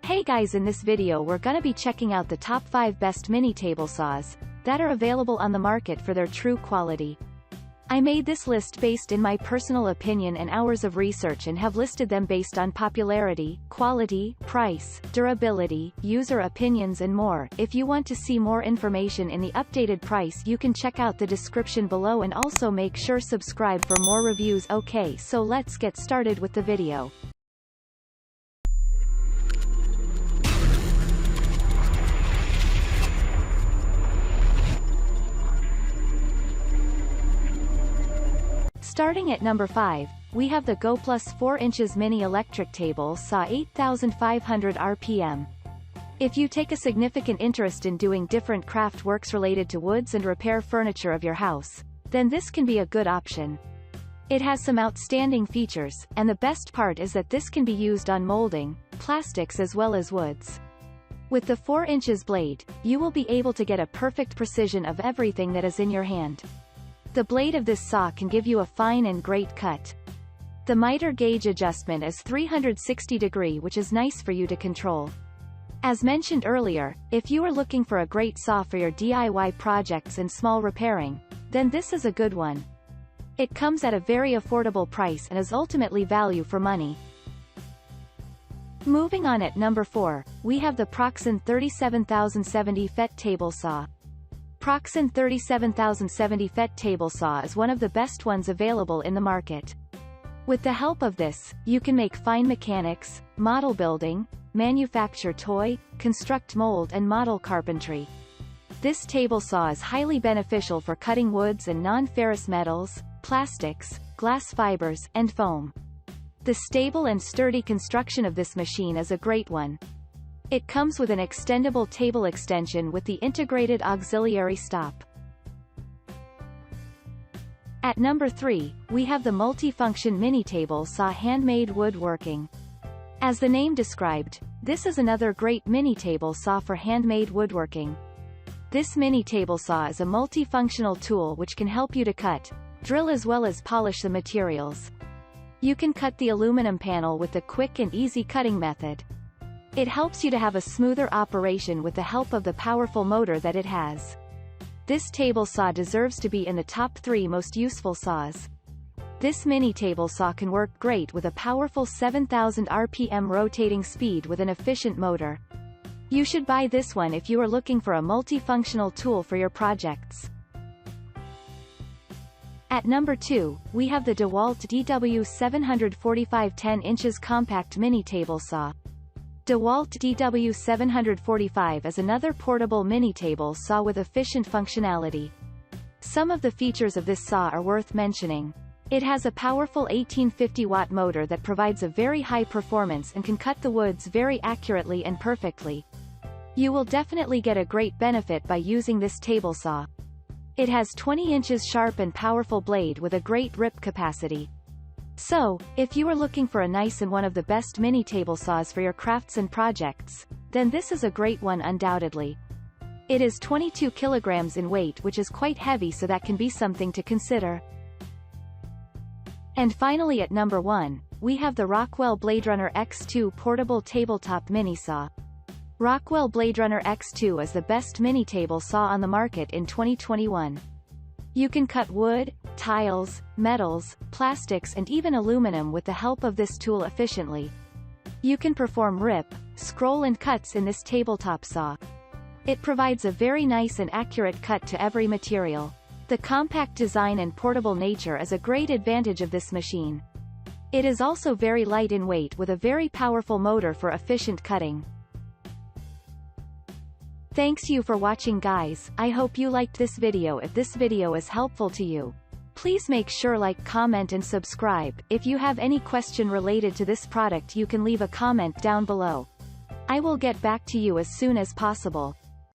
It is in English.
Hey guys, in this video we're gonna be checking out the top 5 best mini table saws that are available on the market for their true quality. I made this list based in my personal opinion and hours of research and have listed them based on popularity, quality, price, durability, user opinions and more. If you want to see more information in the updated price, you can check out the description below and also make sure subscribe for more reviews. Okay, so let's get started with the video. Starting at number 5, we have the Goplus 4 inches Mini Electric Table Saw 8500 RPM. If you take a significant interest in doing different craft works related to woods and repair furniture of your house, then this can be a good option. It has some outstanding features, and the best part is that this can be used on molding, plastics as well as woods. With the 4 inches blade, you will be able to get a perfect precision of everything that is in your hand. The blade of this saw can give you a fine and great cut. The miter gauge adjustment is 360°, which is nice for you to control. As mentioned earlier, if you are looking for a great saw for your DIY projects and small repairing, then this is a good one. It comes at a very affordable price and is ultimately value for money. Moving on, at number 4, we have the Proxxon 37070 FET Table Saw. Proxxon 37070 FET Table Saw is one of the best ones available in the market. With the help of this, you can make fine mechanics, model building, manufacture toy, construct mold and model carpentry. This table saw is highly beneficial for cutting woods and non-ferrous metals, plastics, glass fibers, and foam. The stable and sturdy construction of this machine is a great one. It comes with an extendable table extension with the integrated auxiliary stop. At number 3, we have the Multifunction Mini Table Saw Handmade Woodworking. As the name described, this is another great mini table saw for handmade woodworking. This mini table saw is a multifunctional tool which can help you to cut, drill as well as polish the materials. You can cut the aluminum panel with the quick and easy cutting method. It helps you to have a smoother operation with the help of the powerful motor that it has. This table saw deserves to be in the top 3 most useful saws. This mini table saw can work great with a powerful 7000 RPM rotating speed with an efficient motor. You should buy this one if you are looking for a multifunctional tool for your projects. At number 2, we have the DEWALT DW745 10 inches Compact Mini Table Saw. DEWALT DW745 is another portable mini table saw with efficient functionality. Some of the features of this saw are worth mentioning. It has a powerful 1850-watt motor that provides a very high performance and can cut the woods very accurately and perfectly. You will definitely get a great benefit by using this table saw. It has 20 inches sharp and powerful blade with a great rip capacity. So, if you are looking for a nice and one of the best mini table saws for your crafts and projects, then this is a great one undoubtedly. It is 22 kilograms in weight, which is quite heavy, so that can be something to consider. And finally, at number 1, we have the Rockwell BladeRunner X2 Portable Tabletop Mini Saw. Rockwell BladeRunner X2 is the best mini table saw on the market in 2021. You can cut wood, tiles, metals, plastics and even aluminum with the help of this tool efficiently. You can perform rip, scroll and cuts in this tabletop saw. It provides a very nice and accurate cut to every material. The compact design and portable nature is a great advantage of this machine. It is also very light in weight with a very powerful motor for efficient cutting. Thanks you for watching, guys. I hope you liked this video. If this video is helpful to you, please make sure like, comment and subscribe. If you have any question related to this product, you can leave a comment down below. I will get back to you as soon as possible.